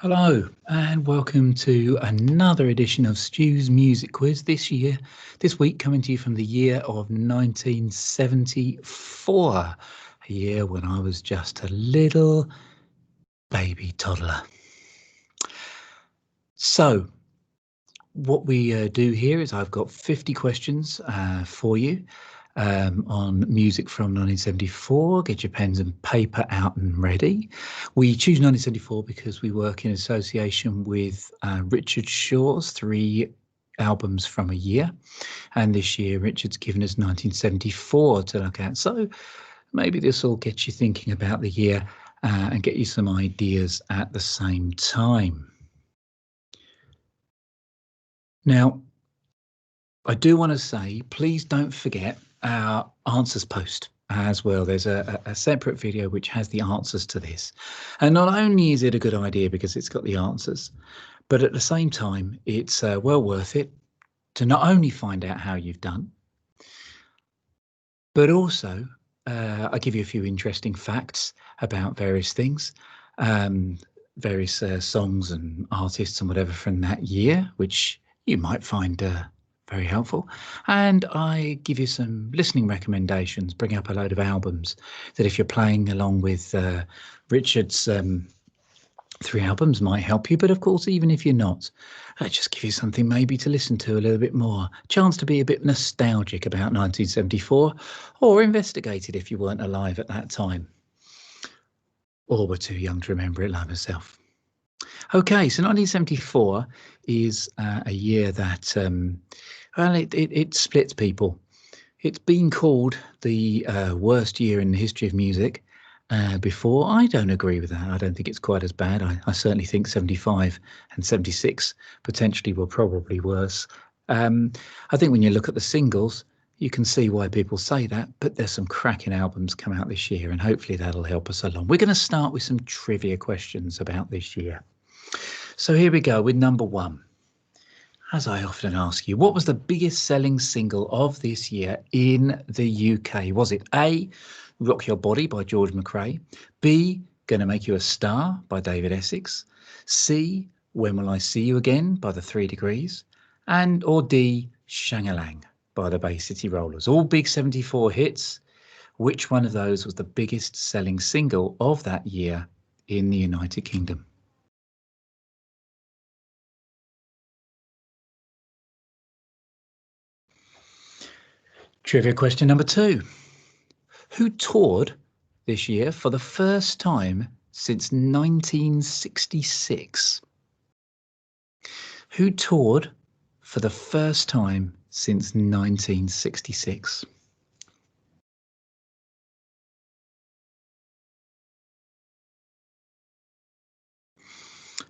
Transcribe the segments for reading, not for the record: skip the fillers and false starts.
Hello and welcome to another edition of Stu's Music Quiz this week coming to you from the year of 1974, a year when I was just a little baby toddler. So what we do here is I've got 50 questions for you on music from 1974. Get your pens and paper out and ready. We choose 1974 because we work in association with Richard Shaw's 3 albums from a year. And this year, Richard's given us 1974 to look at. So maybe this will get you thinking about the year and get you some ideas at the same time. Now, I do want to say, please don't forget our answers post as well. There's a separate video which has the answers to this. And not only is it a good idea because it's got the answers, but at the same time, it's well worth it to not only find out how you've done, but also I give you a few interesting facts about various things, various songs and artists and whatever from that year, which you might find very helpful. And I give you some listening recommendations, bring up a load of albums that if you're playing along with Richard's 3 albums might help you. But of course, even if you're not, I just give you something maybe to listen to a little bit more. Chance to be a bit nostalgic about 1974 or investigate it if you weren't alive at that time. Or were too young to remember it like myself. Okay, so 1974 is a year that, well, it splits people. It's been called the worst year in the history of music before. I don't agree with that. I don't think it's quite as bad. I certainly think 75 and 76 potentially were probably worse. I think when you look at the singles, you can see why people say that, but there's some cracking albums come out this year, and hopefully that'll help us along. We're going to start with some trivia questions about this year. So here we go with number 1. As I often ask you, what was the biggest selling single of this year in the UK? Was it A, Rock Your Body by George McRae, B, Gonna Make You a Star by David Essex, C, When Will I See You Again by the 3 Degrees, or D, Shang-a-Lang by the Bay City Rollers? All big 74 hits. Which one of those was the biggest selling single of that year in the United Kingdom? Trivia question number 2. Who toured this year for the first time since 1966? Who toured for the first time since 1966?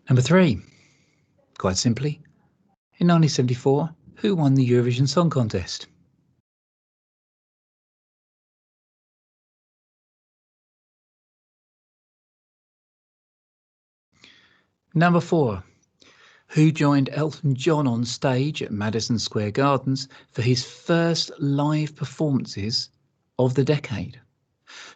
Number 3, quite simply, in 1974, who won the Eurovision Song Contest? Number 4, who joined Elton John on stage at Madison Square Gardens for his first live performances of the decade?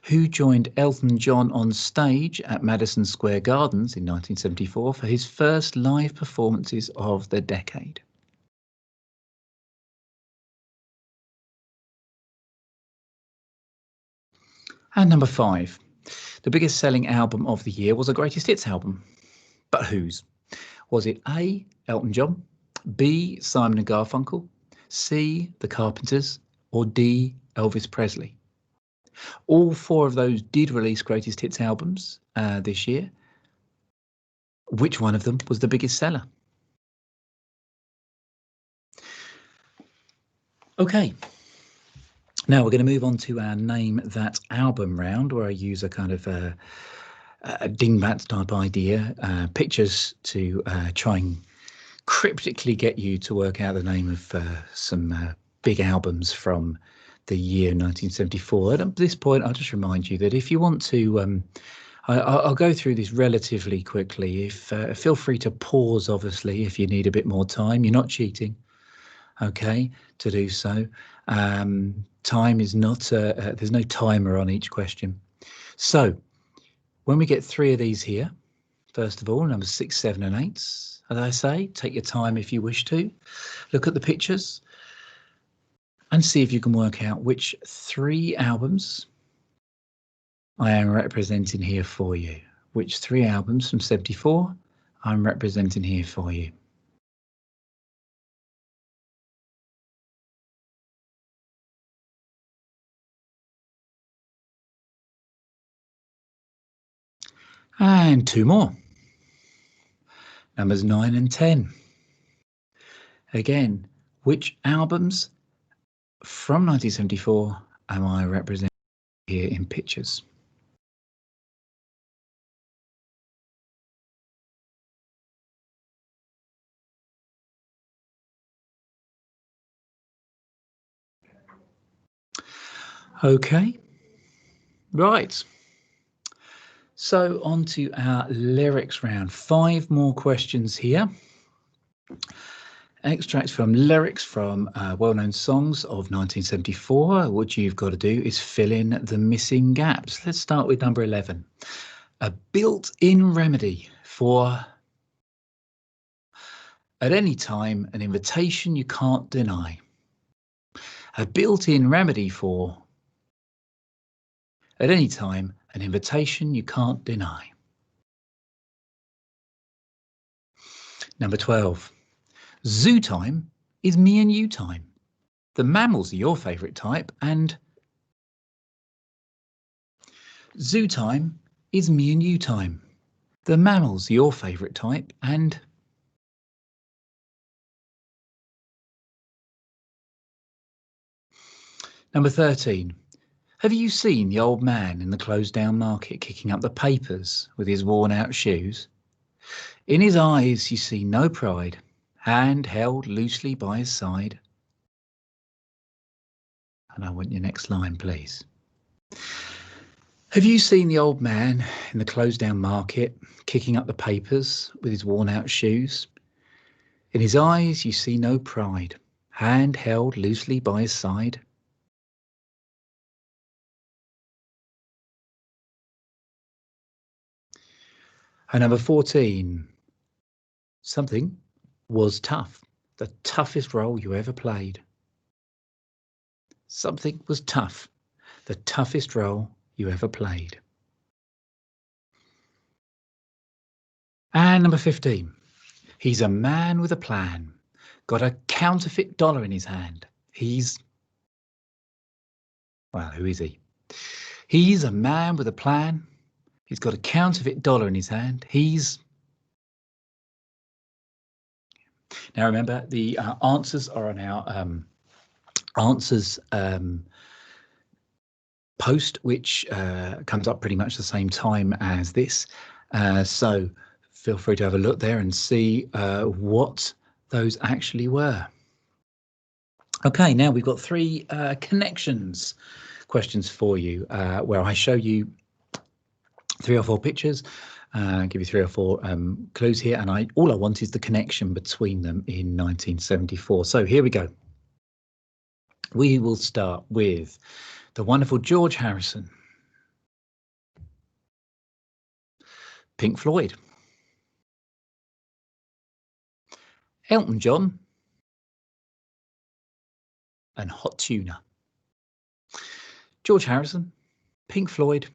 Who joined Elton John on stage at Madison Square Gardens in 1974 for his first live performances of the decade? And number 5, the biggest selling album of the year was a greatest hits album. But whose? Was it A, Elton John, B, Simon and Garfunkel, C, The Carpenters, or D, Elvis Presley? All 4 of those did release greatest hits albums this year. Which one of them was the biggest seller? Okay. Now we're going to move on to our Name That Album round, where I use a kind of a dingbat type idea, pictures to try and cryptically get you to work out the name of some big albums from the year 1974. And at this point, I'll just remind you that if you want to, I'll go through this relatively quickly. Feel free to pause, obviously, if you need a bit more time. You're not cheating, okay, to do so. Time is not, there's no timer on each question. So when we get 3 of these here, First of all, numbers 6, 7 and 8. As I say, take your time if you wish to. Look at the pictures and see if you can work out which 3 albums I am representing here for you. Which 3 albums from 74 I'm representing here for you. And 2 more. Numbers 9 and 10. Again, which albums from 1974 am I representing here in pictures? Okay, right. So on to our lyrics round. 5 more questions here. Extracts from lyrics from well-known songs of 1974. What you've got to do is fill in the missing gaps. Let's start with number 11. A built-in remedy for at any time an invitation you can't deny. A built-in remedy for at any time an invitation you can't deny. Number 12. Zoo time is me and you time. The mammals are your favourite type, and zoo time is me and you time. The mammals are your favourite type, and number 13. Have you seen the old man in the closed down market kicking up the papers with his worn out shoes? In his eyes you see no pride, hand held loosely by his side. And I want your next line, please. Have you seen the old man in the closed down market kicking up the papers with his worn out shoes? In his eyes you see no pride, hand held loosely by his side. And number 14. Something was tough, the toughest role you ever played. Something was tough, the toughest role you ever played. And number 15. He's a man with a plan, got a counterfeit dollar in his hand. Well, who is he? He's a man with a plan. He's got a counterfeit dollar in his hand. Now remember, the answers are on our answers post, which comes up pretty much the same time as this. So feel free to have a look there and see what those actually were. Okay, now we've got 3 connections questions for you, where I show you 3 or 4 pictures, give you 3 or 4 clues here, and all I want is the connection between them in 1974. So here we go. We will start with the wonderful George Harrison, Pink Floyd, Elton John, and Hot Tuna. George Harrison, Pink Floyd,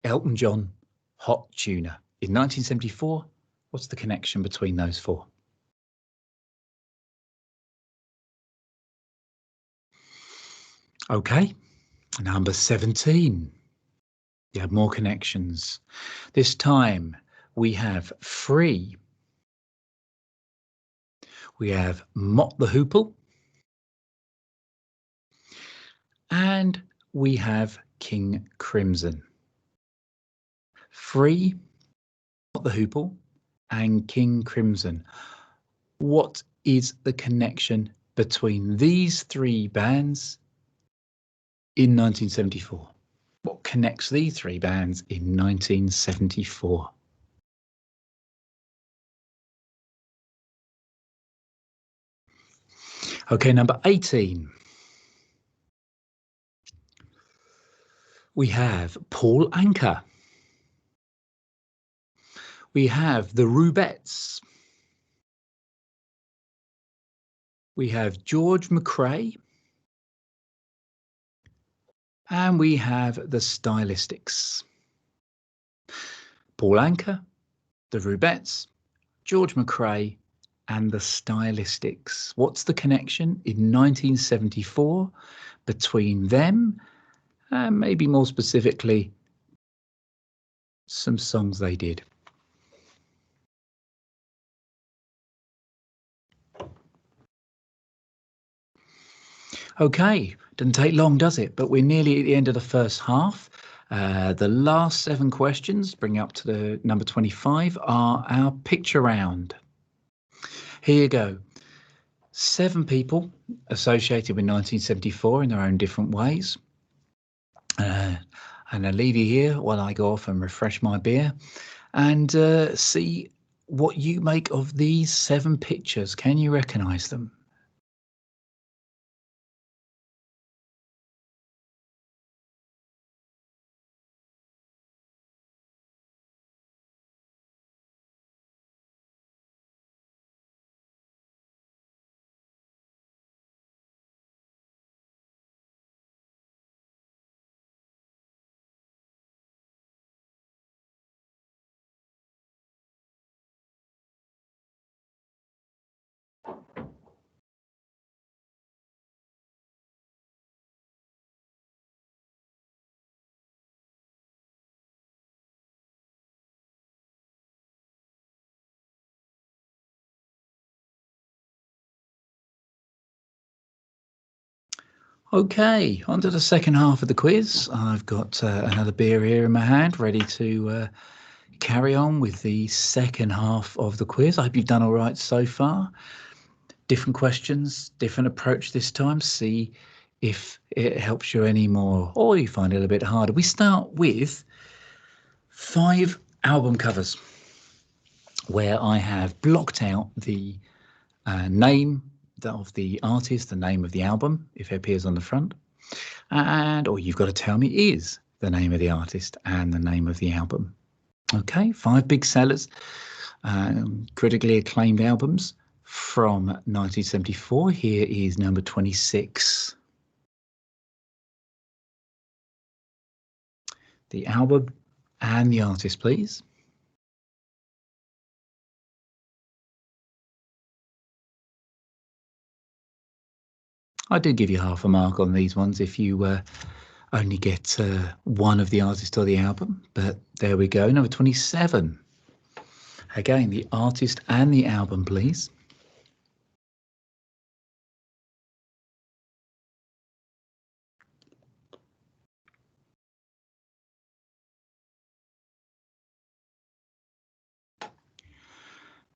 Elton John, Hot Tuna. In 1974, what's the connection between those 4? Okay, number 17. You have more connections. This time we have Free. We have Mott the Hoople. And we have King Crimson. Free, Mott the Hoople, and King Crimson. What is the connection between these 3 bands in 1974? What connects these 3 bands in 1974? Okay, number 18. We have Paul Anka. We have the Rubettes. We have George McCrae. And we have the Stylistics. Paul Anka, the Rubettes, George McCrae, and the Stylistics. What's the connection in 1974 between them and maybe more specifically some songs they did? Okay, doesn't take long, does it? But we're nearly at the end of the first half. The last 7 questions, bring up to the number 25, are our picture round. Here you go. 7 people associated with 1974 in their own different ways. And I'll leave you here while I go off and refresh my beer and see what you make of these 7 pictures. Can you recognise them? Okay, on to the second half of the quiz. I've got another beer here in my hand, ready to carry on with the second half of the quiz. I hope you've done all right so far. Different questions, different approach this time. See if it helps you any more or you find it a little bit harder. We start with 5 album covers where I have blocked out the name of the artist, the name of the album, if it appears on the front, and all you've got to tell me is the name of the artist and the name of the album. Okay, 5 big sellers, critically acclaimed albums from 1974. Here is number 26. The album and the artist, please. I do give you half a mark on these ones if you only get one of the artist or the album, but there we go. Number 27. Again, the artist and the album, please.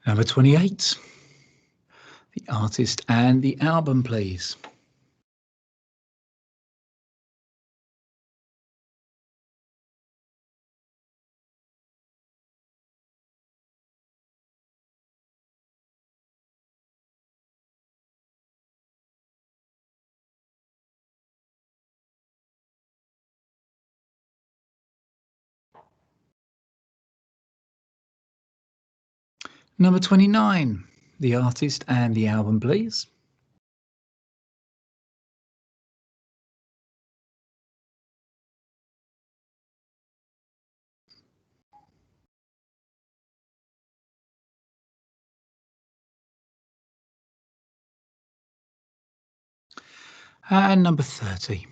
Number 28. The artist and the album, please. Number 29. The artist and the album, please. And number 30.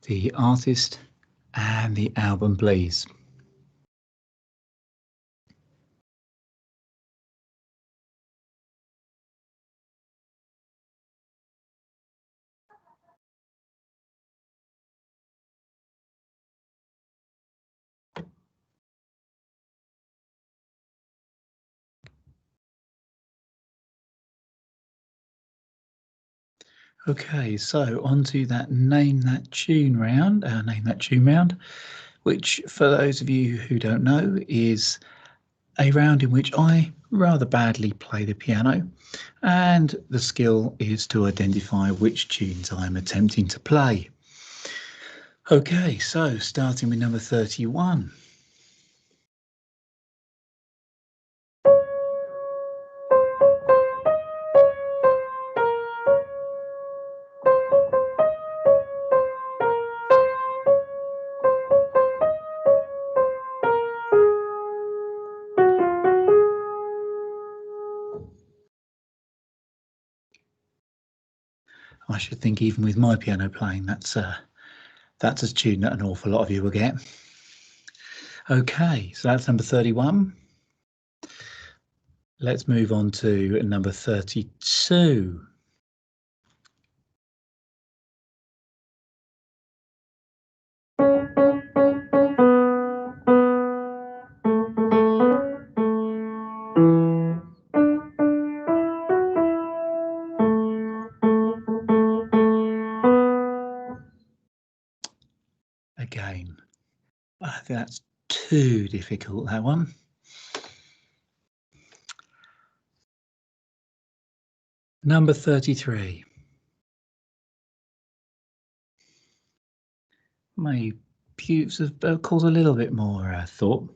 The artist and the album, please. Okay, so onto that Name That Tune round, which for those of you who don't know is a round in which I rather badly play the piano, and the skill is to identify which tunes I'm attempting to play. Okay, so starting with number 31. I should think even with my piano playing, that's a tune that an awful lot of you will get. Okay, so that's number 31. Let's move on to number 32. Again, I think that's too difficult, that one. Number 33. May pubes have caused a little bit more thought.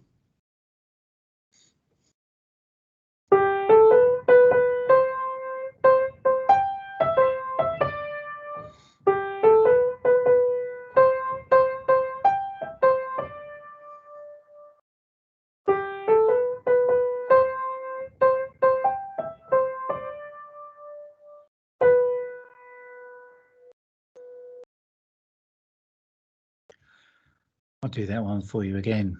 I'll do that one for you again.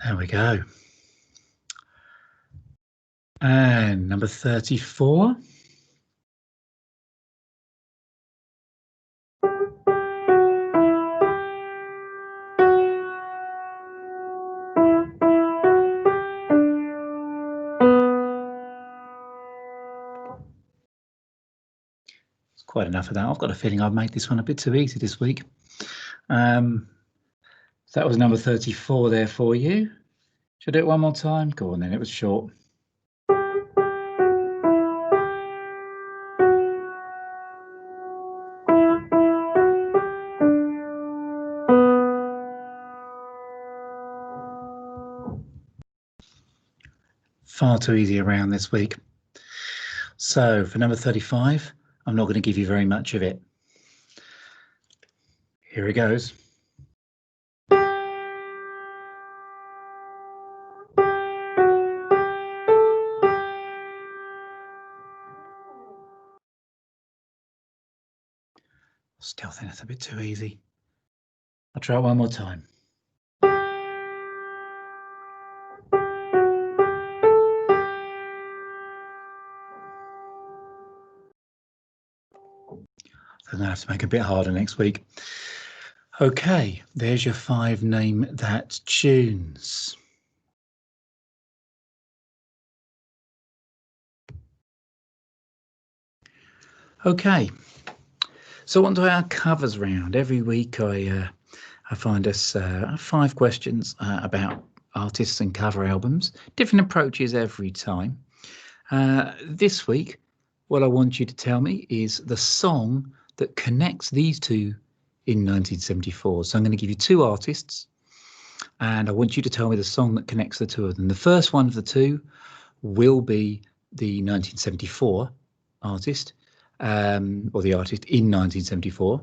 There we go. And number 34. It's quite enough of that. I've got a feeling I've made this one a bit too easy this week. So that was number 34 there for you. Should I do it one more time? Go on then, it was short. Far too easy around this week. So for number 35, I'm not going to give you very much of it. Here it goes. Still think that's a bit too easy. I'll try it one more time. I'm going to have to make it a bit harder next week. Okay, there's your 5 Name That tunes. Okay, so on to our covers round. Every week I find us 5 questions about artists and cover albums. Different approaches every time. This week, what I want you to tell me is the song that connects these two in 1974. So I'm going to give you 2 artists, and I want you to tell me the song that connects the 2 of them. The first one of the 2 will be the 1974 artist, or the artist in 1974,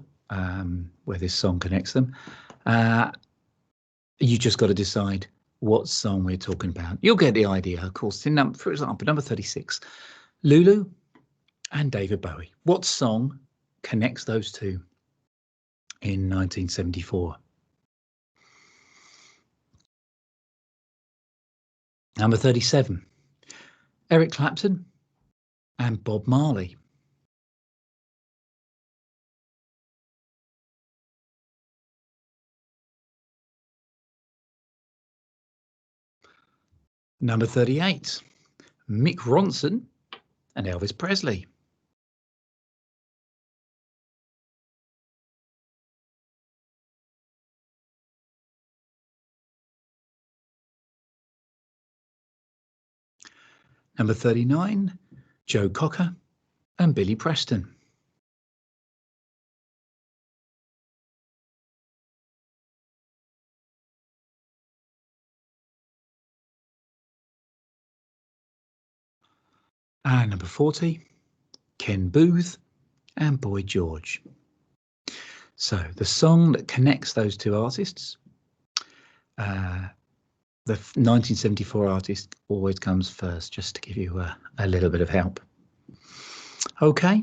where this song connects them. You just got to decide what song we're talking about. You'll get the idea, of course. For example, number 36, Lulu and David Bowie. What song connects those 2 in 1974? Number 37, Eric Clapton and Bob Marley. Number 38, Mick Ronson and Elvis Presley. Number 39, Joe Cocker and Billy Preston. And number 40, Ken Booth and Boy George. So the song that connects those two artists, the 1974 artist always comes first, just to give you a little bit of help. Okay.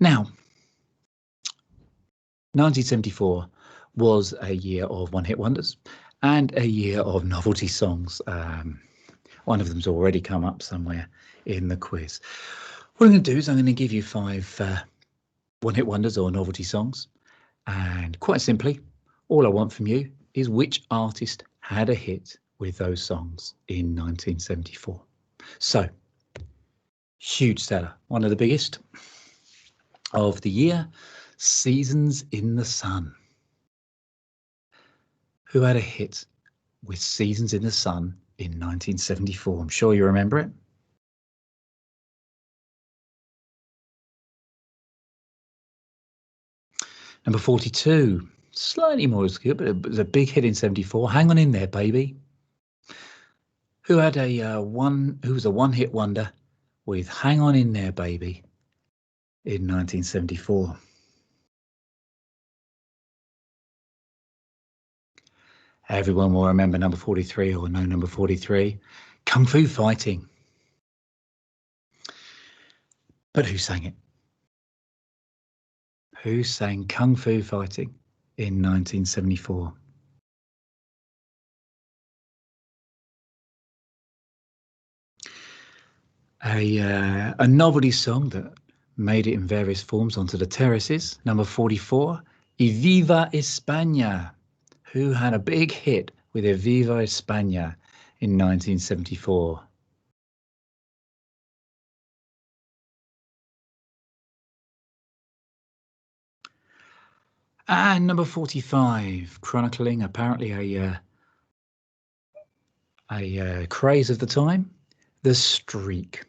Now, 1974 was a year of one-hit wonders and a year of novelty songs. One of them's already come up somewhere in the quiz. What I'm going to do is I'm going to give you 5 one-hit wonders or novelty songs. And quite simply, all I want from you is which artist had a hit with those songs in 1974. So, huge seller, one of the biggest of the year, Seasons in the Sun. Who had a hit with Seasons in the Sun in 1974? I'm sure you remember it. Number 42, slightly more obscure, but it was a big hit in 74. Hang On In There, Baby. Who had who was a one-hit wonder with Hang On In There, Baby in 1974? Everyone will remember number 43 or know number 43, Kung Fu Fighting. But who sang it? Who sang Kung Fu Fighting in 1974? A novelty song that made it in various forms onto the terraces. Number 44, Y Viva España. Who had a big hit with Y Viva España in 1974? And number 45, chronicling apparently a craze of the time, The Streak.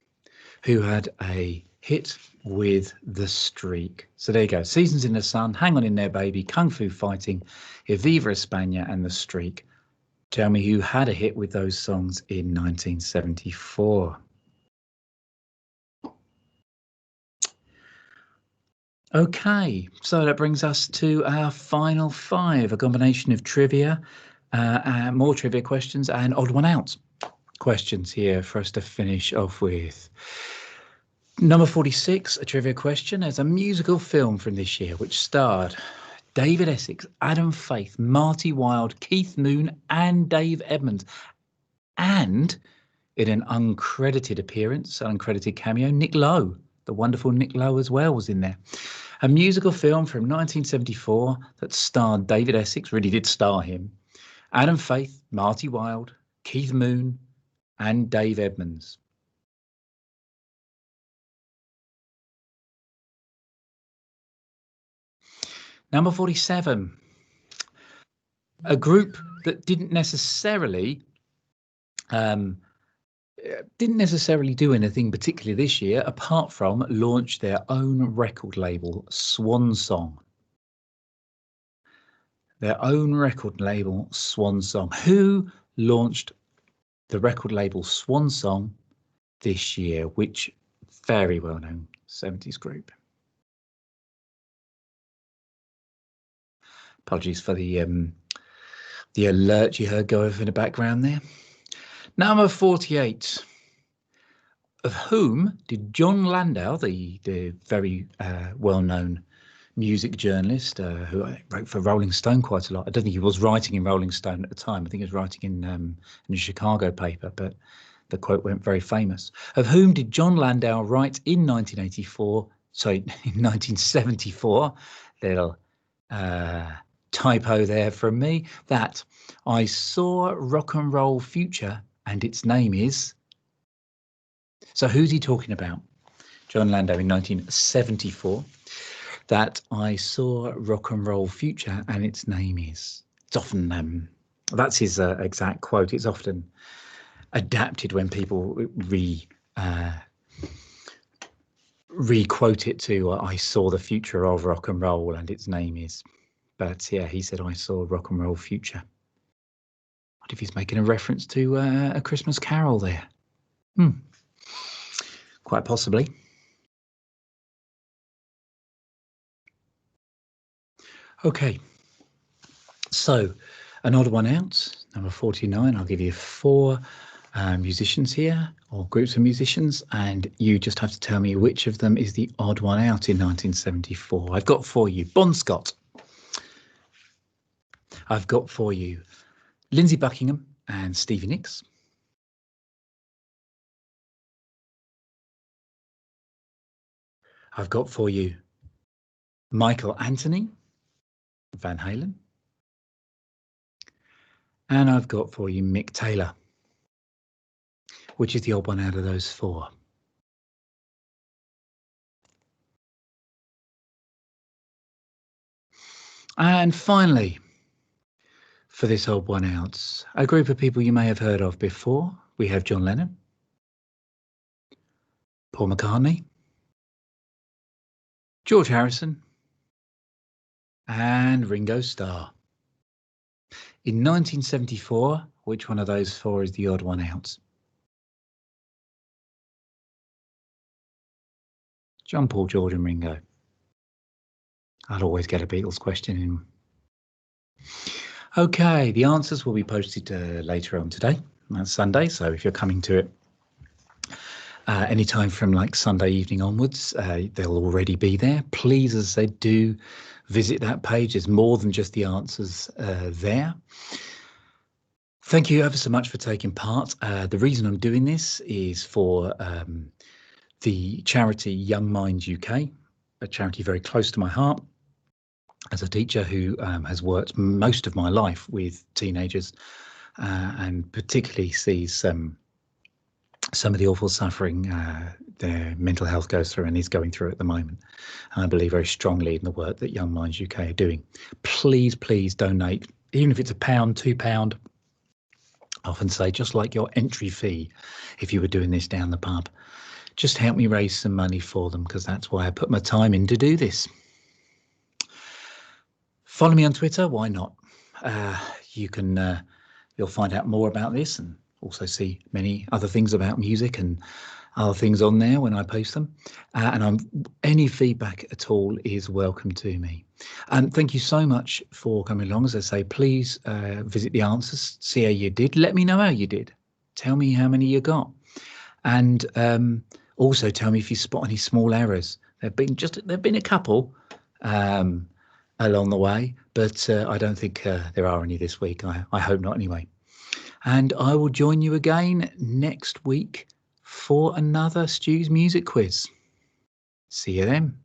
Who had a hit with The Streak? So there you go. Seasons in the Sun, Hang On In There, Baby, Kung Fu Fighting, Y Viva España and The Streak. Tell me who had a hit with those songs in 1974. Okay, so that brings us to our final 5, a combination of trivia, more trivia questions and odd one out questions here for us to finish off with. Number 46, a trivia question. There's a musical film from this year which starred David Essex, Adam Faith, Marty Wilde, Keith Moon and Dave Edmunds. And in an uncredited appearance, uncredited cameo, Nick Lowe, the wonderful Nick Lowe as well, was in there. A musical film from 1974 that starred David Essex, really did star him, Adam Faith, Marty Wilde, Keith Moon and Dave Edmunds. Number 47, a group that didn't necessarily do anything particularly this year, apart from launch their own record label, Swan Song. Their own record label, Swan Song. Who launched the record label Swan Song this year? Which very well-known 70s group? Apologies for the alert you heard go over in the background there. Number 48. Of whom did Jon Landau, the very well-known music journalist who wrote for Rolling Stone quite a lot. I don't think he was writing in Rolling Stone at the time. I think he was writing in a Chicago paper, but the quote went very famous. Of whom did Jon Landau write in 1984? Sorry, in 1974. Little typo there from me. That I saw Rock and Roll Future and its name is. So who's he talking about? Jon Landau in 1974. That I saw Rock and Roll Future and its name is. It's often that's his exact quote. It's often adapted when people re-quote it to I saw the future of rock and roll and its name is. But yeah, he said I saw Rock and Roll Future. What if he's making a reference to A Christmas Carol there? Quite possibly. Okay, so an odd one out, number 49. I'll give you 4 musicians here, or groups of musicians, and you just have to tell me which of them is the odd one out in 1974. I've got for you Bon Scott. I've got for you Lindsey Buckingham and Stevie Nicks. I've got for you Michael Anthony, Van Halen. And I've got for you Mick Taylor. Which is the odd one out of those 4? And finally, for this odd one out, a group of people you may have heard of before. We have John Lennon, Paul McCartney, George Harrison, and Ringo Starr. In 1974, which one of those 4 is the odd one out? John, Paul, George, and Ringo. I'll always get a Beatles question in. Okay, the answers will be posted later on today. That's Sunday, so if you're coming to it anytime from like Sunday evening onwards, they'll already be there. Please, as I said, do visit that page. There's more than just the answers there. Thank you ever so much for taking part. The reason I'm doing this is for the charity Young Minds UK, a charity very close to my heart. As a teacher who has worked most of my life with teenagers and particularly sees some of the awful suffering their mental health goes through and is going through at the moment. And I believe very strongly in the work that Young Minds UK are doing. Please, please donate, even if it's £1, £2. I often say, just like your entry fee, if you were doing this down the pub, just help me raise some money for them, because that's why I put my time in to do this. Follow me on Twitter, why not? You'll find out more about this and also see many other things about music and other things on there when I post them. Any feedback at all is welcome to me. And thank you so much for coming along. As I say, please visit the answers, see how you did. Let me know how you did. Tell me how many you got. And also tell me if you spot any small errors. There've been a couple along the way, but I don't think there are any this week. I hope not anyway. And I will join you again next week for another Stu's Music Quiz. See you then.